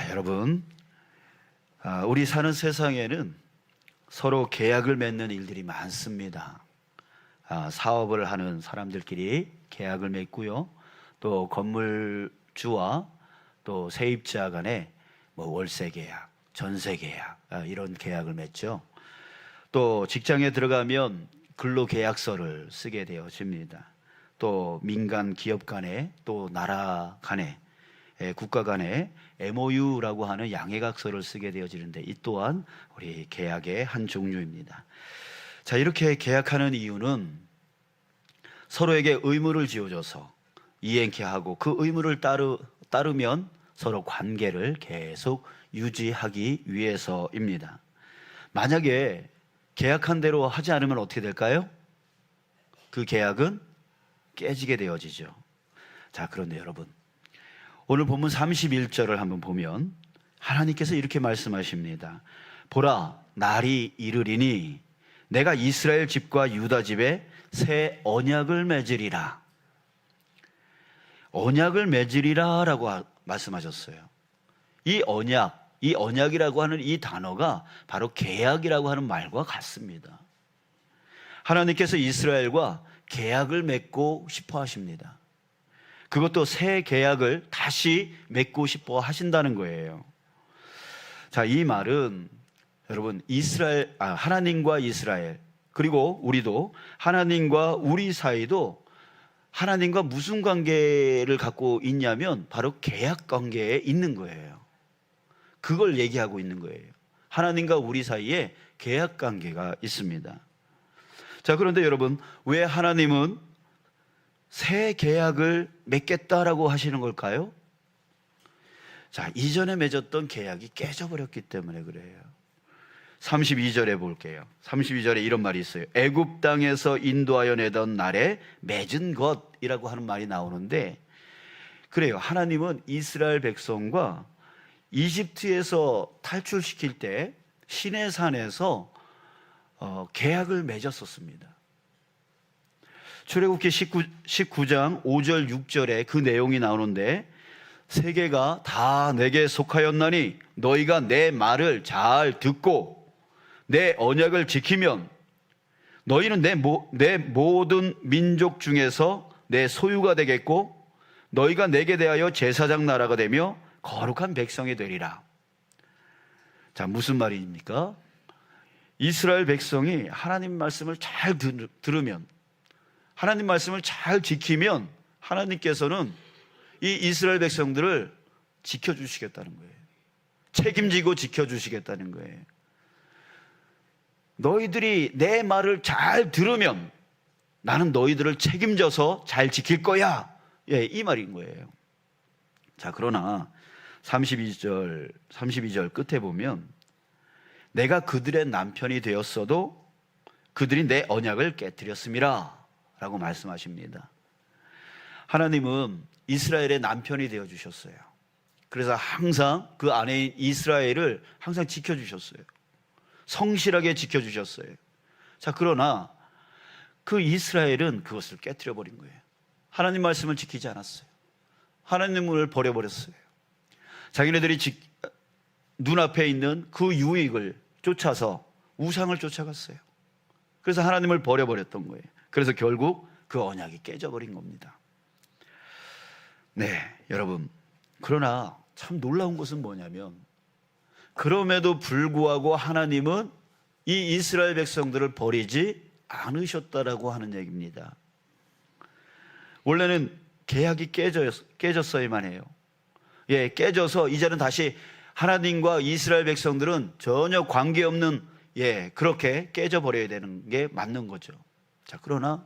여러분, 우리 사는 세상에는 서로 계약을 맺는 일들이 많습니다. 사업을 하는 사람들끼리 계약을 맺고요. 또 건물주와 또 세입자 간에 월세 계약, 전세 계약, 이런 계약을 맺죠. 또 직장에 들어가면 근로계약서를 쓰게 되어집니다. 또 민간 기업 간에 또 나라 간에 국가 간에 MOU라고 하는 양해각서를 쓰게 되어지는데 이 또한 우리 계약의 한 종류입니다. 자, 이렇게 계약하는 이유는 서로에게 의무를 지어줘서 이행케 하고 그 의무를 따르면 서로 관계를 계속 유지하기 위해서입니다. 만약에 계약한 대로 하지 않으면 어떻게 될까요? 그 계약은 깨지게 되어지죠. 자, 그런데 여러분, 오늘 본문 31절을 한번 보면 하나님께서 이렇게 말씀하십니다. 보라, 날이 이르리니 내가 이스라엘 집과 유다 집에 새 언약을 맺으리라. 언약을 맺으리라 라고 말씀하셨어요. 이 언약이라고 하는 이 단어가 바로 계약이라고 하는 말과 같습니다. 하나님께서 이스라엘과 계약을 맺고 싶어 하십니다. 그것도 새 계약을 다시 맺고 싶어 하신다는 거예요. 자, 이 말은 여러분, 하나님과 이스라엘, 그리고 우리도 하나님과 우리 사이도 하나님과 무슨 관계를 갖고 있냐면 바로 계약 관계에 있는 거예요. 그걸 얘기하고 있는 거예요. 하나님과 우리 사이에 계약 관계가 있습니다. 자, 그런데 여러분, 왜 하나님은 새 계약을 맺겠다라고 하시는 걸까요? 자, 이전에 맺었던 계약이 깨져버렸기 때문에 그래요. 32절에 볼게요. 32절에 이런 말이 있어요. 애굽 땅에서 인도하여 내던 날에 맺은 것이라고 하는 말이 나오는데, 그래요. 하나님은 이스라엘 백성과 이집트에서 탈출시킬 때 시내산에서 계약을 맺었었습니다. 출애굽기 19장 5절 6절에 그 내용이 나오는데, 세계가 다 내게 속하였나니 너희가 내 말을 잘 듣고 내 언약을 지키면 너희는 내 모든 민족 중에서 내 소유가 되겠고 너희가 내게 대하여 제사장 나라가 되며 거룩한 백성이 되리라. 자, 무슨 말입니까? 이스라엘 백성이 하나님 말씀을 잘 들으면, 하나님 말씀을 잘 지키면 하나님께서는 이 이스라엘 백성들을 지켜주시겠다는 거예요. 책임지고 지켜주시겠다는 거예요. 너희들이 내 말을 잘 들으면 나는 너희들을 책임져서 잘 지킬 거야. 이 말인 거예요. 자, 그러나 32절 끝에 보면 내가 그들의 남편이 되었어도 그들이 내 언약을 깨뜨렸음이라 라고 말씀하십니다. 하나님은 이스라엘의 남편이 되어주셨어요. 그래서 항상 그 아내인 이스라엘을 항상 지켜주셨어요. 성실하게 지켜주셨어요. 자, 그러나 그 이스라엘은 그것을 깨뜨려버린 거예요. 하나님 말씀을 지키지 않았어요. 하나님을 버려버렸어요. 자기네들이 눈앞에 있는 그 유익을 쫓아서 우상을 쫓아갔어요. 그래서 하나님을 버려버렸던 거예요. 그래서 결국 그 언약이 깨져버린 겁니다. 네, 여러분, 그러나 참 놀라운 것은 뭐냐면 그럼에도 불구하고 하나님은 이 이스라엘 백성들을 버리지 않으셨다라고 하는 얘기입니다. 원래는 계약이 깨졌어야만 해요. 깨져서 이제는 다시 하나님과 이스라엘 백성들은 전혀 관계없는 그렇게 깨져버려야 되는 게 맞는 거죠. 자, 그러나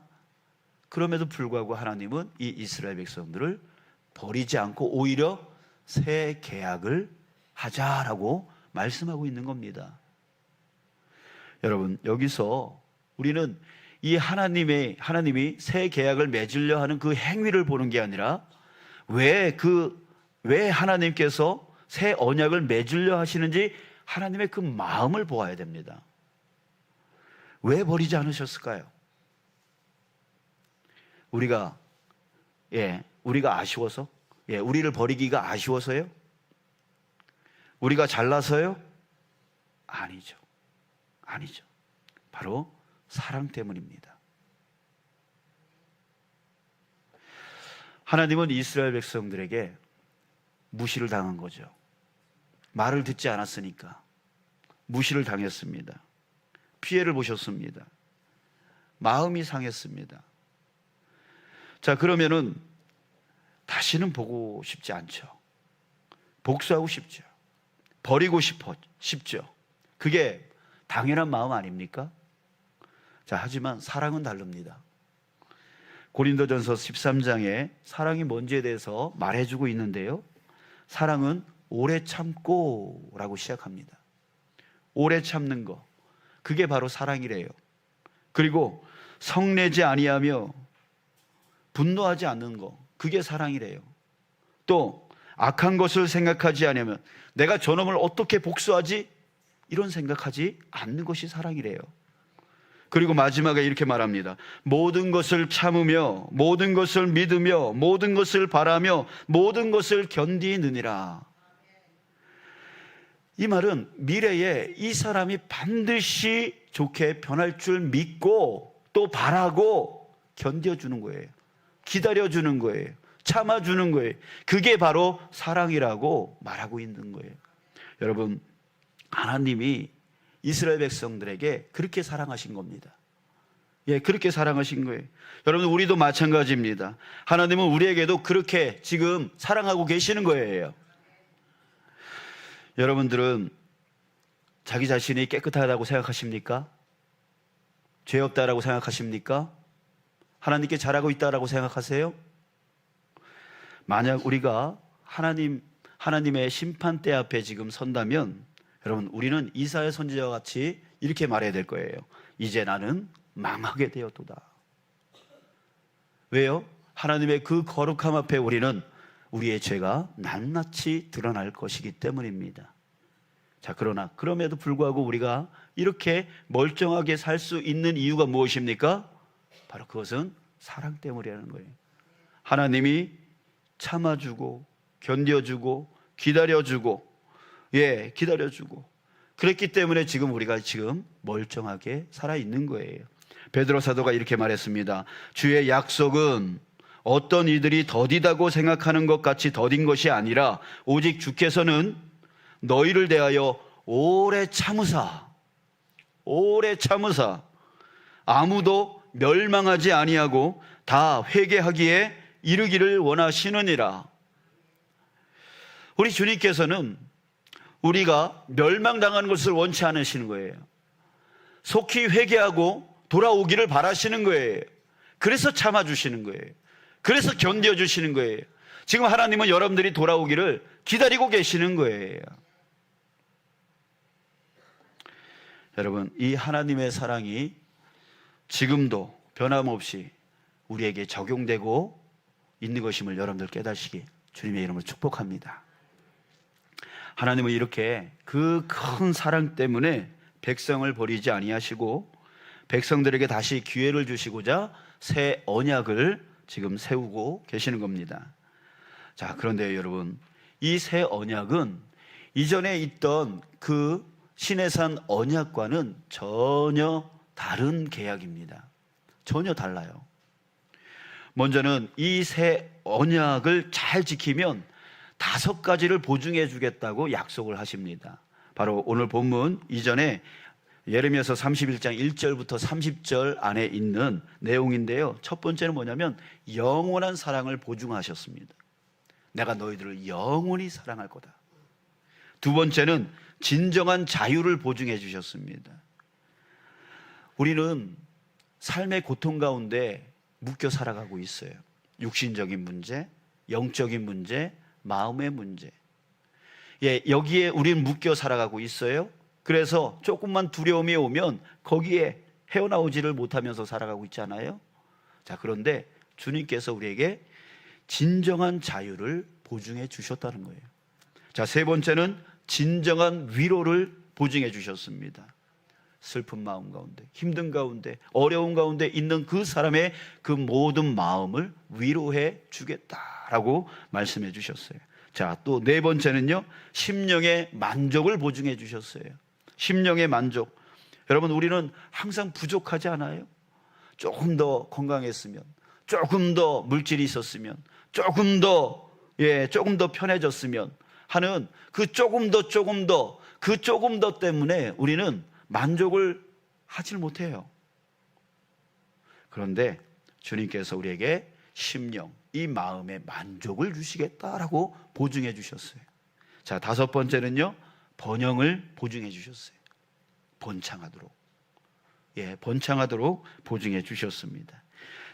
그럼에도 불구하고 하나님은 이 이스라엘 백성들을 버리지 않고 오히려 새 계약을 하자라고 말씀하고 있는 겁니다. 여러분, 여기서 우리는 이 하나님이 새 계약을 맺으려 하는 그 행위를 보는 게 아니라 왜 하나님께서 새 언약을 맺으려 하시는지 하나님의 그 마음을 보아야 됩니다. 왜 버리지 않으셨을까요? 우리가 아쉬워서? 우리를 버리기가 아쉬워서요? 우리가 잘나서요? 아니죠. 아니죠. 바로 사랑 때문입니다. 하나님은 이스라엘 백성들에게 무시를 당한 거죠. 말을 듣지 않았으니까 무시를 당했습니다. 피해를 보셨습니다. 마음이 상했습니다. 자, 그러면은 다시는 보고 싶지 않죠. 복수하고 싶죠. 버리고 싶죠. 그게 당연한 마음 아닙니까? 자, 하지만 사랑은 다릅니다. 고린도전서 13장에 사랑이 뭔지에 대해서 말해주고 있는데요. 사랑은 오래 참고 라고 시작합니다. 오래 참는 거, 그게 바로 사랑이래요. 그리고 성내지 아니하며 분노하지 않는 거, 그게 사랑이래요. 또 악한 것을 생각하지 않으면 내가 저놈을 어떻게 복수하지? 이런 생각하지 않는 것이 사랑이래요. 그리고 마지막에 이렇게 말합니다. 모든 것을 참으며 모든 것을 믿으며 모든 것을 바라며 모든 것을 견디느니라. 이 말은 미래에 이 사람이 반드시 좋게 변할 줄 믿고 또 바라고 견뎌주는 거예요. 기다려주는 거예요. 참아주는 거예요. 그게 바로 사랑이라고 말하고 있는 거예요. 여러분, 하나님이 이스라엘 백성들에게 그렇게 사랑하신 겁니다. 예, 그렇게 사랑하신 거예요. 여러분, 우리도 마찬가지입니다. 하나님은 우리에게도 그렇게 지금 사랑하고 계시는 거예요. 여러분들은 자기 자신이 깨끗하다고 생각하십니까? 죄 없다라고 생각하십니까? 하나님께 잘하고 있다라고 생각하세요? 만약 우리가 하나님의 심판대 앞에 지금 선다면 여러분, 우리는 이사야 선지자와 같이 이렇게 말해야 될 거예요. 이제 나는 망하게 되었도다. 왜요? 하나님의 그 거룩함 앞에 우리는 우리의 죄가 낱낱이 드러날 것이기 때문입니다. 자, 그럼에도 불구하고 우리가 이렇게 멀쩡하게 살 수 있는 이유가 무엇입니까? 바로 그것은 사랑 때문이라는 거예요. 하나님이 참아주고 견뎌주고 기다려주고, 예, 기다려주고 그랬기 때문에 지금 우리가 지금 멀쩡하게 살아있는 거예요. 베드로 사도가 이렇게 말했습니다. 주의 약속은 어떤 이들이 더디다고 생각하는 것 같이 더딘 것이 아니라 오직 주께서는 너희를 대하여 오래 참으사 아무도 멸망하지 아니하고 다 회개하기에 이르기를 원하시느니라. 우리 주님께서는 우리가 멸망당하는 것을 원치 않으시는 거예요. 속히 회개하고 돌아오기를 바라시는 거예요. 그래서 참아주시는 거예요. 그래서 견뎌주시는 거예요. 지금 하나님은 여러분들이 돌아오기를 기다리고 계시는 거예요. 여러분, 이 하나님의 사랑이 지금도 변함없이 우리에게 적용되고 있는 것임을 여러분들 깨닫시기 주님의 이름으로 축복합니다. 하나님은 이렇게 그 큰 사랑 때문에 백성을 버리지 아니하시고 백성들에게 다시 기회를 주시고자 새 언약을 지금 세우고 계시는 겁니다. 자, 그런데 여러분, 이 새 언약은 이전에 있던 그 시내산 언약과는 전혀 다른 계약입니다. 전혀 달라요. 먼저는 이 새 언약을 잘 지키면 5가지를 보증해 주겠다고 약속을 하십니다. 바로 오늘 본문 이전에 예레미야서 31장 1절부터 30절 안에 있는 내용인데요. 첫 번째는 뭐냐면 영원한 사랑을 보증하셨습니다. 내가 너희들을 영원히 사랑할 거다. 두 번째는 진정한 자유를 보증해 주셨습니다. 우리는 삶의 고통 가운데 묶여 살아가고 있어요. 육신적인 문제, 영적인 문제, 마음의 문제. 예, 여기에 우리는 묶여 살아가고 있어요. 그래서 조금만 두려움이 오면 거기에 헤어나오지를 못하면서 살아가고 있잖아요. 자, 그런데 주님께서 우리에게 진정한 자유를 보증해 주셨다는 거예요. 자, 세 번째는 진정한 위로를 보증해 주셨습니다. 슬픈 마음 가운데, 힘든 가운데, 어려운 가운데 있는 그 사람의 그 모든 마음을 위로해 주겠다라고 말씀해 주셨어요. 자, 또 네 번째는요, 심령의 만족을 보증해 주셨어요. 심령의 만족. 여러분, 우리는 항상 부족하지 않아요? 조금 더 건강했으면, 조금 더 물질이 있었으면, 조금 더 편해졌으면 하는 그 조금 더 때문에 우리는 만족을 하질 못해요. 그런데 주님께서 우리에게 심령, 이 마음의 만족을 주시겠다라고 보증해 주셨어요. 자, 다섯 번째는요, 번영을 보증해 주셨어요. 번창하도록. 번창하도록 보증해 주셨습니다.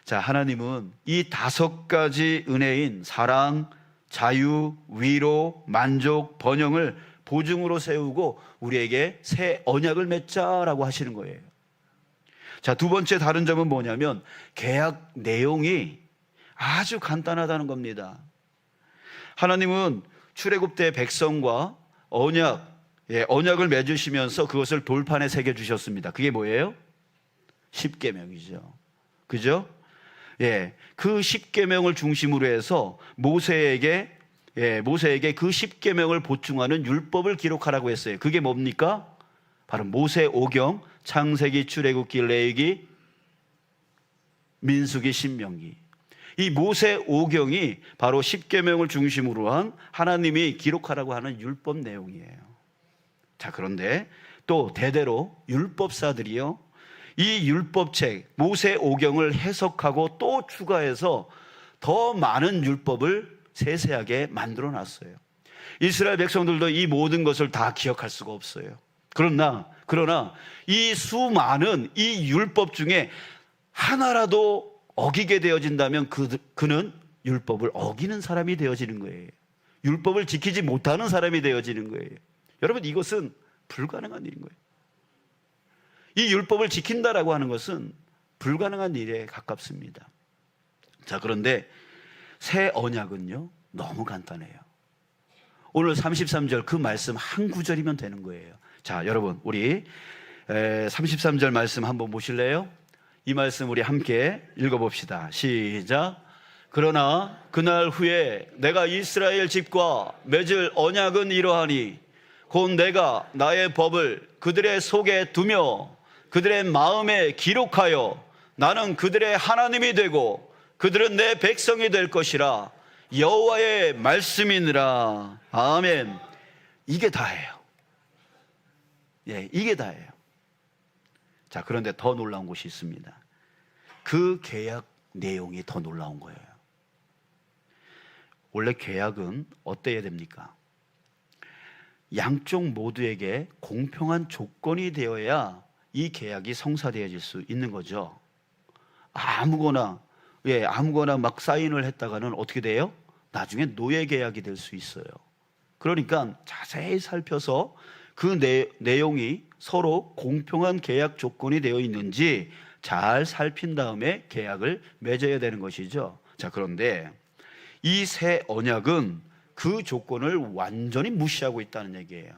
자, 하나님은 이 다섯 가지 은혜인 사랑, 자유, 위로, 만족, 번영을 보증으로 세우고 우리에게 새 언약을 맺자라고 하시는 거예요. 자, 두 번째 다른 점은 뭐냐면 계약 내용이 아주 간단하다는 겁니다. 하나님은 출애굽 때 백성과 언약을 맺으시면서 그것을 돌판에 새겨 주셨습니다. 그게 뭐예요? 십계명이죠. 그죠? 그 십계명을 중심으로 해서 모세에게 그 십계명을 보충하는 율법을 기록하라고 했어요. 그게 뭡니까? 바로 모세오경, 창세기, 출애굽기, 레위기, 민수기, 신명기. 이 모세오경이 바로 십계명을 중심으로 한 하나님이 기록하라고 하는 율법 내용이에요. 자, 그런데 또 대대로 율법사들이요, 이 율법책 모세오경을 해석하고 또 추가해서 더 많은 율법을 세세하게 만들어 놨어요. 이스라엘 백성들도 이 모든 것을 다 기억할 수가 없어요. 그러나 이 수많은 이 율법 중에 하나라도 어기게 되어진다면 그는 율법을 어기는 사람이 되어지는 거예요. 율법을 지키지 못하는 사람이 되어지는 거예요. 여러분, 이것은 불가능한 일인 거예요. 이 율법을 지킨다라고 하는 것은 불가능한 일에 가깝습니다. 자, 그런데 새 언약은요, 너무 간단해요. 오늘 33절 그 말씀 한 구절이면 되는 거예요. 자, 여러분, 우리 33절 말씀 한번 보실래요? 이 말씀 우리 함께 읽어봅시다. 시작. 그러나 그날 후에 내가 이스라엘 집과 맺을 언약은 이러하니 곧 내가 나의 법을 그들의 속에 두며 그들의 마음에 기록하여 나는 그들의 하나님이 되고 그들은 내 백성이 될 것이라. 여호와의 말씀이니라. 아멘. 이게 다예요. 이게 다예요. 자, 그런데 더 놀라운 것이 있습니다. 그 계약 내용이 더 놀라운 거예요. 원래 계약은 어때야 됩니까? 양쪽 모두에게 공평한 조건이 되어야 이 계약이 성사되어질 수 있는 거죠. 아무거나 막 사인을 했다가는 어떻게 돼요? 나중에 노예 계약이 될 수 있어요. 그러니까 자세히 살펴서 그 내용이 서로 공평한 계약 조건이 되어 있는지 잘 살핀 다음에 계약을 맺어야 되는 것이죠. 자, 그런데 이 새 언약은 그 조건을 완전히 무시하고 있다는 얘기예요.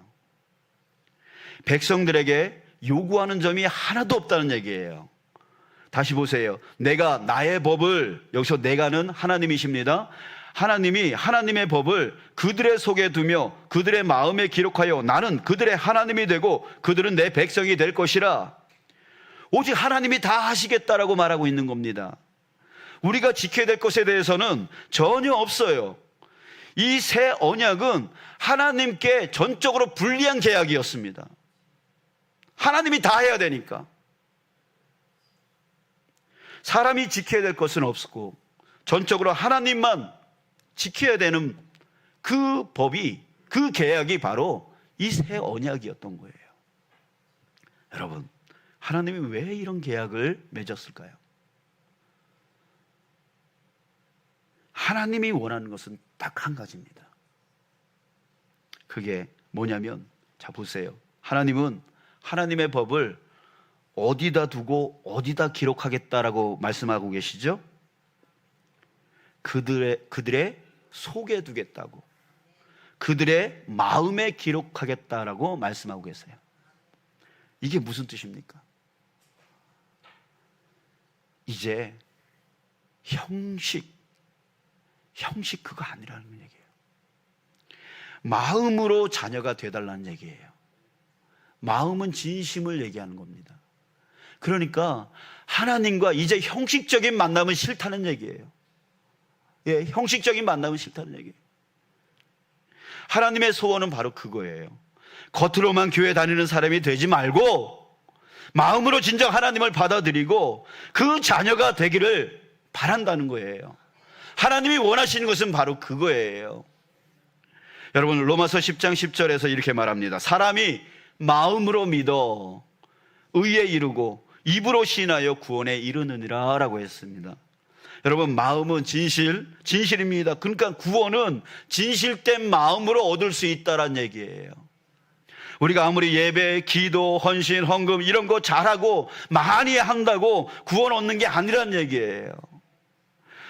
백성들에게 요구하는 점이 하나도 없다는 얘기예요. 다시 보세요. 내가 나의 법을, 여기서 내가는 하나님이십니다. 하나님이 하나님의 법을 그들의 속에 두며 그들의 마음에 기록하여 나는 그들의 하나님이 되고 그들은 내 백성이 될 것이라. 오직 하나님이 다 하시겠다라고 말하고 있는 겁니다. 우리가 지켜야 될 것에 대해서는 전혀 없어요. 이 새 언약은 하나님께 전적으로 불리한 계약이었습니다. 하나님이 다 해야 되니까. 사람이 지켜야 될 것은 없고 전적으로 하나님만 지켜야 되는 그 법이, 그 계약이 바로 이 새 언약이었던 거예요. 여러분, 하나님이 왜 이런 계약을 맺었을까요? 하나님이 원하는 것은 딱 한 가지입니다. 그게 뭐냐면, 자 보세요. 하나님은 하나님의 법을 어디다 두고 어디다 기록하겠다라고 말씀하고 계시죠? 그들의 속에 두겠다고, 그들의 마음에 기록하겠다라고 말씀하고 계세요. 이게 무슨 뜻입니까? 이제 형식 그거 아니라는 얘기예요. 마음으로 자녀가 되달라는 얘기예요. 마음은 진심을 얘기하는 겁니다. 그러니까 하나님과 이제 형식적인 만남은 싫다는 얘기예요. 예, 형식적인 만남은 싫다는 얘기예요. 하나님의 소원은 바로 그거예요. 겉으로만 교회 다니는 사람이 되지 말고 마음으로 진정 하나님을 받아들이고 그 자녀가 되기를 바란다는 거예요. 하나님이 원하시는 것은 바로 그거예요. 여러분, 로마서 10장 10절에서 이렇게 말합니다. 사람이 마음으로 믿어 의에 이르고 입으로 신하여 구원에 이르느니라 라고 했습니다. 여러분, 마음은 진실입니다. 그러니까 구원은 진실된 마음으로 얻을 수 있다는 얘기예요. 우리가 아무리 예배, 기도, 헌신, 헌금 이런 거 잘하고 많이 한다고 구원 얻는 게 아니란 얘기예요.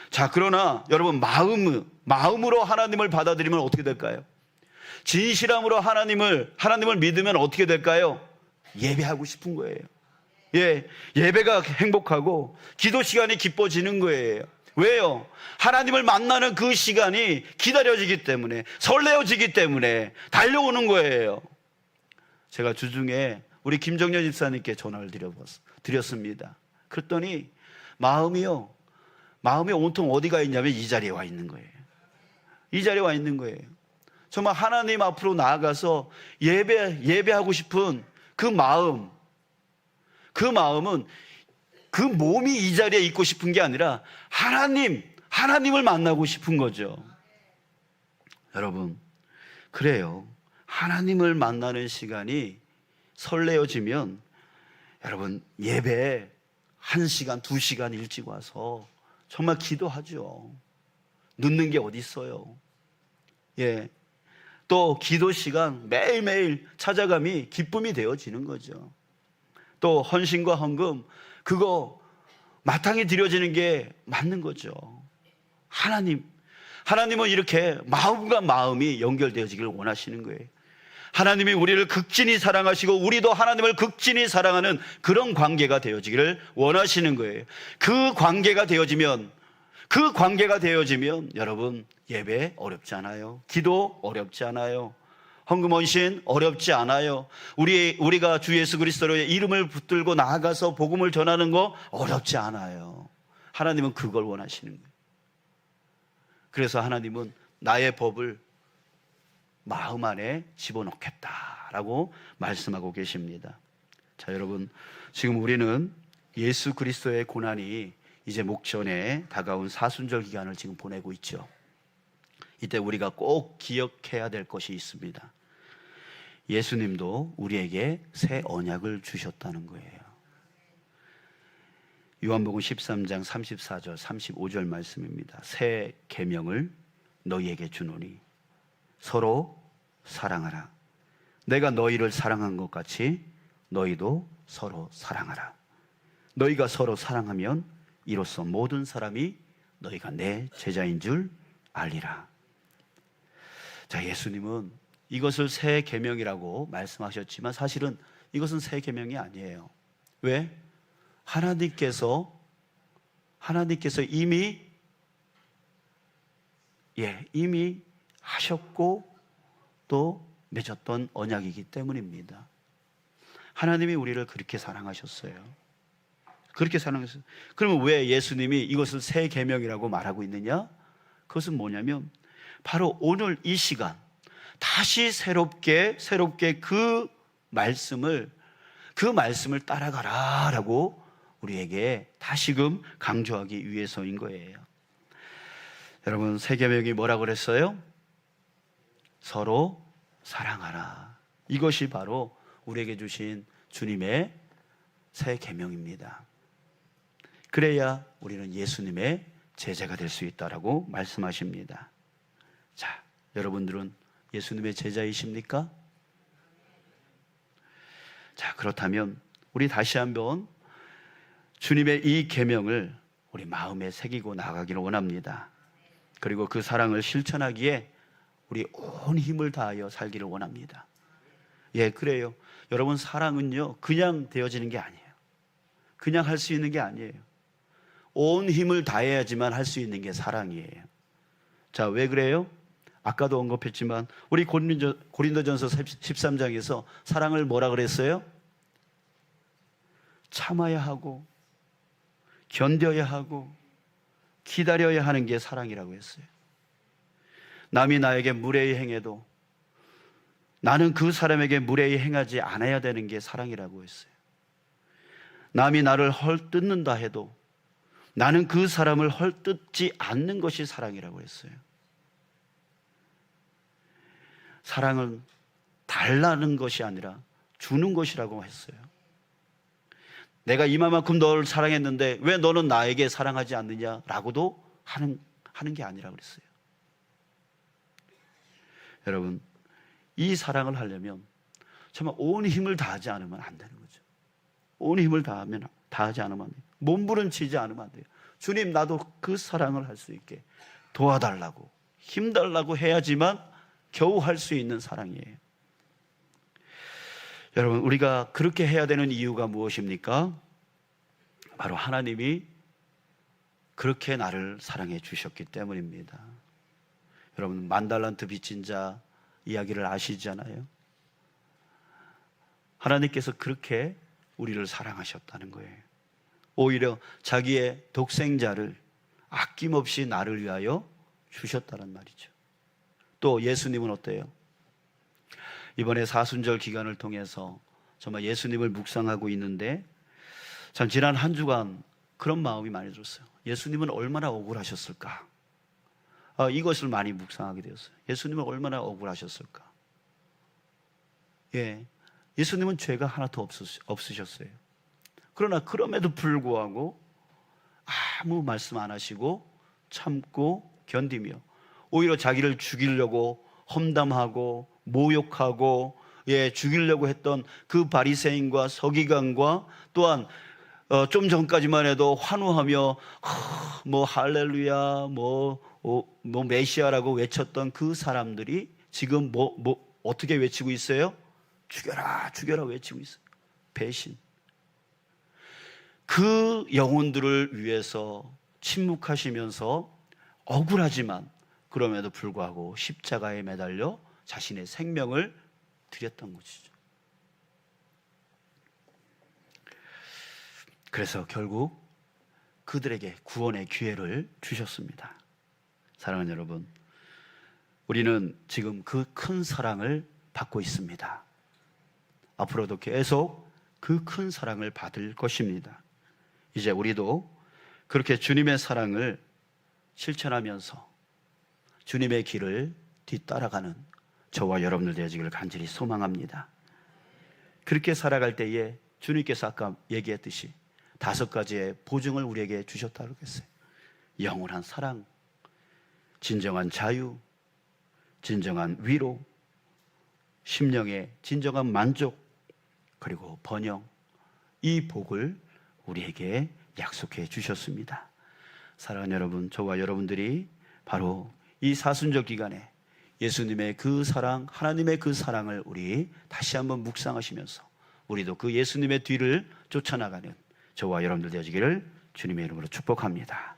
자, 그러나 여러분, 마음으로 하나님을 받아들이면 어떻게 될까요? 진실함으로 하나님을 믿으면 어떻게 될까요? 예배하고 싶은 거예요. 예, 예배가 행복하고 기도 시간이 기뻐지는 거예요. 왜요? 하나님을 만나는 그 시간이 기다려지기 때문에, 설레어지기 때문에 달려오는 거예요. 제가 주중에 우리 김정년 집사님께 전화를 드렸습니다. 그랬더니 마음이 온통 어디가 있냐면 이 자리에 와 있는 거예요. 이 자리에 와 있는 거예요. 정말 하나님 앞으로 나아가서 예배하고 싶은 그 마음은 그 몸이 이 자리에 있고 싶은 게 아니라 하나님을 만나고 싶은 거죠. 여러분, 그래요. 하나님을 만나는 시간이 설레어지면 여러분, 예배 1시간, 2시간 일찍 와서 정말 기도하죠. 늦는 게 어디 있어요. 예. 또 기도 시간 매일매일 찾아감이 기쁨이 되어지는 거죠. 또 헌신과 헌금 그거 마땅히 드려지는 게 맞는 거죠. 하나님은 이렇게 마음과 마음이 연결되어지기를 원하시는 거예요. 하나님이 우리를 극진히 사랑하시고 우리도 하나님을 극진히 사랑하는 그런 관계가 되어지기를 원하시는 거예요. 그 관계가 되어지면 여러분, 예배 어렵지 않아요. 기도 어렵지 않아요. 헌금 헌신 어렵지 않아요. 우리가 주 예수 그리스도의 이름을 붙들고 나아가서 복음을 전하는 거 어렵지 않아요. 하나님은 그걸 원하시는 거예요. 그래서 하나님은 나의 법을 마음 안에 집어넣겠다라고 말씀하고 계십니다. 자, 여러분, 지금 우리는 예수 그리스도의 고난이 이제 목전에 다가온 사순절 기간을 지금 보내고 있죠. 이때 우리가 꼭 기억해야 될 것이 있습니다. 예수님도 우리에게 새 언약을 주셨다는 거예요. 요한복음 13장 34절 35절 말씀입니다. 새 계명을 너희에게 주노니 서로 사랑하라. 내가 너희를 사랑한 것 같이 너희도 서로 사랑하라. 너희가 서로 사랑하면 이로써 모든 사람이 너희가 내 제자인 줄 알리라. 자, 예수님은 이것을 새 계명이라고 말씀하셨지만 사실은 이것은 새 계명이 아니에요. 왜? 하나님께서 이미 하셨고 또 맺었던 언약이기 때문입니다. 하나님이 우리를 그렇게 사랑하셨어요. 그러면 왜 예수님이 이것을 새 계명이라고 말하고 있느냐? 그것은 뭐냐면 바로 오늘 이 시간 다시 새롭게 그 말씀을 따라가라라고 우리에게 다시금 강조하기 위해서인 거예요. 여러분, 새 계명이 뭐라고 그랬어요? 서로 사랑하라. 이것이 바로 우리에게 주신 주님의 새 계명입니다. 그래야 우리는 예수님의 제자가 될 수 있다라고 말씀하십니다. 자, 여러분들은 예수님의 제자이십니까? 자, 그렇다면 우리 다시 한번 주님의 이 계명을 우리 마음에 새기고 나가기를 원합니다. 그리고 그 사랑을 실천하기에 우리 온 힘을 다하여 살기를 원합니다. 예, 그래요. 여러분, 사랑은요 그냥 되어지는 게 아니에요. 그냥 할 수 있는 게 아니에요. 온 힘을 다해야지만 할 수 있는 게 사랑이에요. 자, 왜 그래요? 아까도 언급했지만 우리 고린도전서 13장에서 사랑을 뭐라 그랬어요? 참아야 하고 견뎌야 하고 기다려야 하는 게 사랑이라고 했어요. 남이 나에게 무례히 행해도 나는 그 사람에게 무례히 행하지 않아야 되는 게 사랑이라고 했어요. 남이 나를 헐뜯는다 해도 나는 그 사람을 헐뜯지 않는 것이 사랑이라고 했어요. 사랑은 달라는 것이 아니라 주는 것이라고 했어요. 내가 이만큼 너를 사랑했는데 왜 너는 나에게 사랑하지 않느냐라고도 하는 게 아니라고 그랬어요. 여러분, 이 사랑을 하려면 정말 온 힘을 다하지 않으면 안 되는 거죠. 온 힘을 다하지 않으면 안 돼요. 몸부림치지 않으면 안 돼요. 주님, 나도 그 사랑을 할 수 있게 도와달라고, 힘달라고 해야지만 겨우 할 수 있는 사랑이에요. 여러분, 우리가 그렇게 해야 되는 이유가 무엇입니까? 바로 하나님이 그렇게 나를 사랑해 주셨기 때문입니다. 여러분, 10,000달란트 빚진 자 이야기를 아시잖아요. 하나님께서 그렇게 우리를 사랑하셨다는 거예요. 오히려 자기의 독생자를 아낌없이 나를 위하여 주셨다는 말이죠. 또 예수님은 어때요? 이번에 사순절 기간을 통해서 정말 예수님을 묵상하고 있는데 참 지난 한 주간 그런 마음이 많이 들었어요. 예수님은 얼마나 억울하셨을까? 이것을 많이 묵상하게 되었어요. 예수님은 얼마나 억울하셨을까? 예수님은 죄가 하나도 없으셨어요. 그러나 그럼에도 불구하고 아무 말씀 안 하시고 참고 견디며 오히려 자기를 죽이려고 험담하고 모욕하고 죽이려고 했던 그 바리새인과 서기관과 또한 좀 전까지만 해도 환호하며 뭐 할렐루야 뭐 메시아라고 외쳤던 그 사람들이 지금 어떻게 외치고 있어요? 죽여라 죽여라 외치고 있어요. 배신. 그 영혼들을 위해서 침묵하시면서 억울하지만 그럼에도 불구하고 십자가에 매달려 자신의 생명을 드렸던 것이죠. 그래서 결국 그들에게 구원의 기회를 주셨습니다. 사랑하는 여러분, 우리는 지금 그 큰 사랑을 받고 있습니다. 앞으로도 계속 그 큰 사랑을 받을 것입니다. 이제 우리도 그렇게 주님의 사랑을 실천하면서 주님의 길을 뒤따라가는 저와 여러분들 되어지기를 간절히 소망합니다. 그렇게 살아갈 때에 주님께서 아까 얘기했듯이 5가지의 보증을 우리에게 주셨다고 했어요. 영원한 사랑, 진정한 자유, 진정한 위로, 심령의 진정한 만족, 그리고 번영, 이 복을 우리에게 약속해 주셨습니다. 사랑하는 여러분, 저와 여러분들이 바로 이 사순절 기간에 예수님의 그 사랑, 하나님의 그 사랑을 우리 다시 한번 묵상하시면서 우리도 그 예수님의 뒤를 쫓아나가는 저와 여러분들 되어지기를 주님의 이름으로 축복합니다.